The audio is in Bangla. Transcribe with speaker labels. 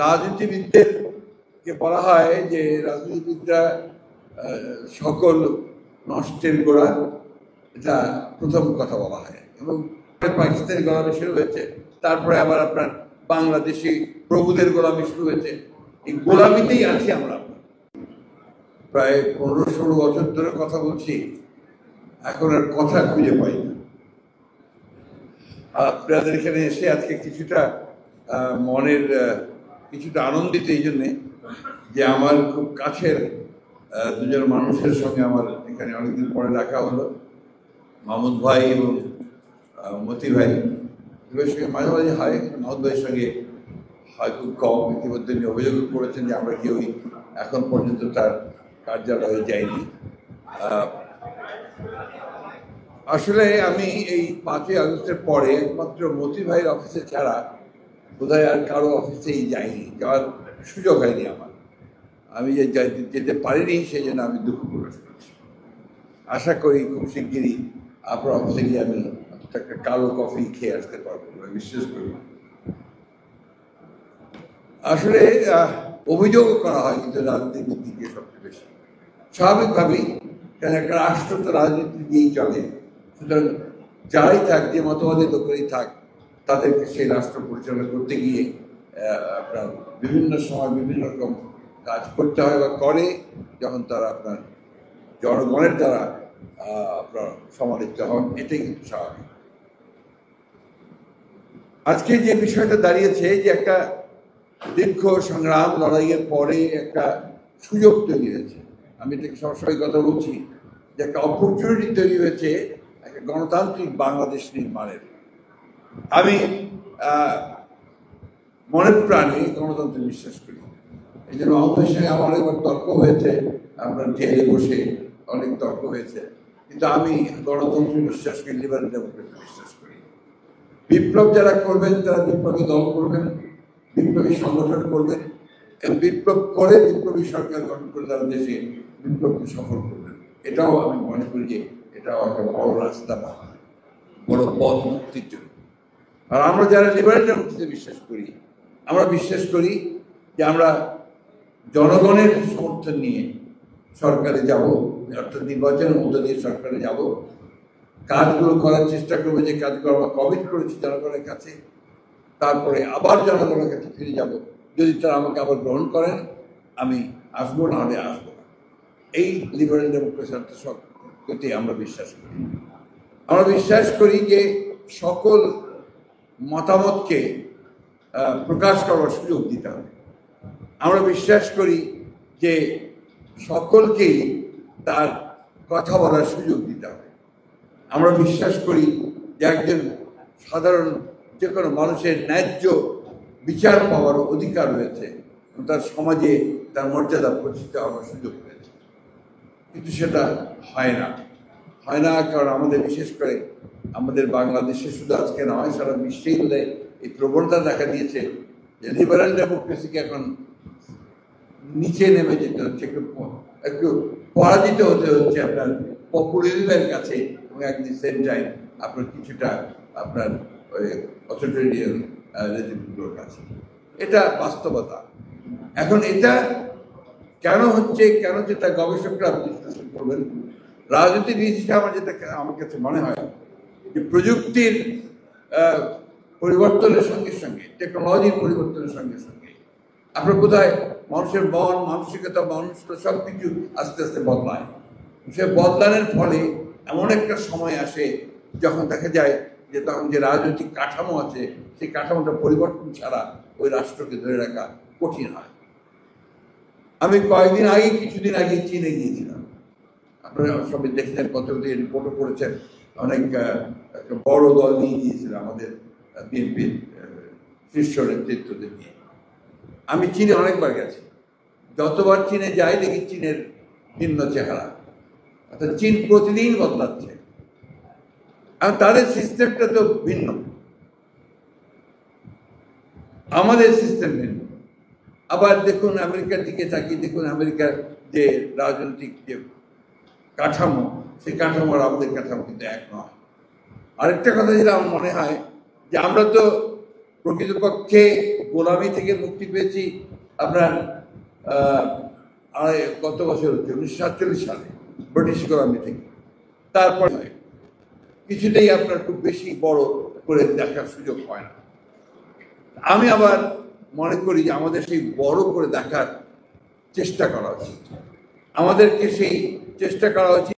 Speaker 1: রাজনীতিবিদদেরকে বলা হয় যে রাজনীতিবিদরা সকল নষ্টের গোড়া, এটা প্রথম কথা বলা হয়। এবং পাকিস্তানি গোলামি শুরু হয়েছে, তারপরে আবার আপনার বাংলাদেশি প্রভুদের গোলামি শুরু হয়েছে। এই গোলামিতেই আছি আমরা। প্রায় 15-16 বছর ধরে কথা বলছি, এখন আর কথা খুঁজে পাই না। আপনাদের এখানে এসে আজকে কিছুটা মনের কিছুটা আনন্দিত এই জন্যে যে আমার খুব কাছের দুজন মানুষের সঙ্গে আমার এখানে অনেকদিন পরে দেখা হলো, মাহমুদ ভাই এবং মতি ভাই। এদের সঙ্গে মাঝে মাঝে হয়, মাহমুদ ভাইয়ের সঙ্গে হয় খুব কম। ইতিমধ্যে অভিযোগ করেছেন যে আমরা কেউই এখন পর্যন্ত তার কার্যালয়ে যাইনি। আসলে আমি এই 5ই আগস্টের পরে একমাত্র মতি ভাইয়ের অফিসে ছাড়া বোধহয় আর কারো অফিসেই যাইনি, যাওয়ার সুযোগ হয়নি আমার। আমি যে যেতে পারিনি সেই জন্য আমি দুঃখ প্রকাশ করছি। আশা করি খুব শিগগিরই আপনার অফিসে গিয়ে আমি একটা কালো কফি খেয়ে আসতে পারবো, বিশ্বাস করি। আসলে অভিযোগ করা হয় কিন্তু রাজনীতির দিকে সবচেয়ে বেশি, স্বাভাবিকভাবেই, কারণ একটা রাষ্ট্র তো রাজনীতি দিয়েই চলে। সুতরাং যারাই থাক, যে মতবাদের লোকেরই থাক, তাদেরকে সেই রাষ্ট্র পরিচালনা করতে গিয়ে আপনার বিভিন্ন সময় বিভিন্ন রকম কাজ করতে হয় বা করে, যখন তারা আপনার জনগণের দ্বারা আপনার সমালোচিত হন। এটাই কিন্তু স্বাভাবিক। আজকে যে বিষয়টা দাঁড়িয়েছে যে একটা দীর্ঘ সংগ্রাম লড়াইয়ের পরে একটা সুযোগ তৈরি হয়েছে, আমি এটাকে সবসময় কথা বলছি যে একটা অপরচুনিটি তৈরি হয়েছে একটা গণতান্ত্রিক বাংলাদেশ নির্মাণের। আমি মনের প্রাণে গণতন্ত্রে বিশ্বাস করি। এই জন্য আমাদের সঙ্গে আমার অনেকবার তর্ক হয়েছে, আপনার জেলে বসে অনেক তর্ক হয়েছে, কিন্তু আমি গণতন্ত্রে বিশ্বাস করি, লিবারেল ডেমোক্রেসি বিশ্বাস করি। বিপ্লব যারা করবেন তারা বিপ্লবী দল করবেন, বিপ্লবী সংগঠন করবেন, এবং বিপ্লব করে বিপ্লবী সরকার গঠন করে তারা দেশে বিপ্লবকে সফল করবেন। এটাও আমি মনে করি যে এটাও একটা বড় রাস্তা বা বড় পথ মুক্তির জন্য। আর আমরা যারা লিবারেল ডেমোক্রেসিতে বিশ্বাস করি, আমরা বিশ্বাস করি যে আমরা জনগণের সমর্থন নিয়ে সরকারে যাব, অর্থাৎ নির্বাচনের মধ্য দিয়ে সরকারে যাব, কাজগুলো করার চেষ্টা করবো যে কাজগুলো আমরা কমিট করেছি জনগণের কাছে, তারপরে আবার জনগণের কাছে ফিরে যাব। যদি তারা আমাকে আবার গ্রহণ করেন আমি আসবো, না হলে আসবো না। এই লিবারেল ডেমোক্রেসির প্রতি আমরা বিশ্বাস করি। আমরা বিশ্বাস করি যে সকল মতামতকে প্রকাশ করার সুযোগ দিতে হবে। আমরা বিশ্বাস করি যে সকলকেই তার কথা বলার সুযোগ দিতে হবে। আমরা বিশ্বাস করি যে একজন সাধারণ যে কোনো মানুষের ন্যায্য বিচার পাওয়ার অধিকার রয়েছে, তার সমাজে তার মর্যাদা প্রতিষ্ঠিত হওয়ার সুযোগ রয়েছে। কিন্তু সেটা হয় না, কারণ আমাদের বিশেষ করে আমাদের বাংলাদেশে শুধু আজকে নয়, সারা বিশ্বেই হলে এই প্রবণতা দেখা দিয়েছে যে লিবারেল ডেমোক্রেসিকে এখন নিচে নেমে যেতে হচ্ছে, একটু পরাজিত হতে হচ্ছে আপনার পপুলারিজমের কাছে, এবং অ্যাট দি সেম টাইম আপনার কিছুটা আপনার ওই অথরিটেরিয়ান রেজিমগুলোর কাছে। এটা বাস্তবতা। এখন এটা কেন হচ্ছে, কেন যেটা গবেষকরা বিশ্লেষণ করবেন, রাজনীতিবিদ হিসেবে আমার কাছে মনে হয় যে প্রযুক্তির পরিবর্তনের সঙ্গে সঙ্গে, টেকনোলজির পরিবর্তনের সঙ্গে সঙ্গে আপনার বোধহয় মানুষের মন মানসিকতা, মানুষ তো সব কিছু আস্তে আস্তে বদলায়। সে বদলানোর ফলে এমন একটা সময় আসে যখন দেখা যায় যে তখন যে রাজনৈতিক কাঠামো আছে সেই কাঠামোটা পরিবর্তন ছাড়া ওই রাষ্ট্রকে ধরে রাখা কঠিন হয়। আমি কিছুদিন আগে চীনে গিয়েছিলাম। আপনারা সবাই দেখছেন, কতগুলি রিপোর্টও করেছেন, অনেক একটা বড় দল নিয়ে গিয়েছিলাম আমাদের বিএনপির শীর্ষ নেতৃত্বদের নিয়ে। আমি চীনে অনেকবার গেছি, যতবার চীনে যাই দেখি চীনের ভিন্ন চেহারা, অর্থাৎ চীন প্রতিদিন বদলাচ্ছে। আর তাদের সিস্টেমটা তো ভিন্ন, আমাদের সিস্টেম ভিন্ন। আবার দেখুন আমেরিকার দিকে তাকিয়ে দেখুন, আমেরিকার যে রাজনৈতিক যে কাঠামো, সেই কাঠামোর আমাদের কাঠামো কিন্তু এক নয়। আরেকটা কথা যেটা আমার মনে হয় যে আমরা তো প্রকৃতপক্ষে গোলামি থেকে মুক্তি পেয়েছি আপনার কত বছর হচ্ছে 1947 সালে ব্রিটিশ গোলামি থেকে। তারপর কিছুতেই আপনার খুব বেশি বড় করে দেখার সুযোগ হয় না। আমি আবার মনে করি যে আমাদের সেই বড় করে দেখার চেষ্টা করা উচিত, আমাদেরকে সেই চেষ্টা করা উচিত।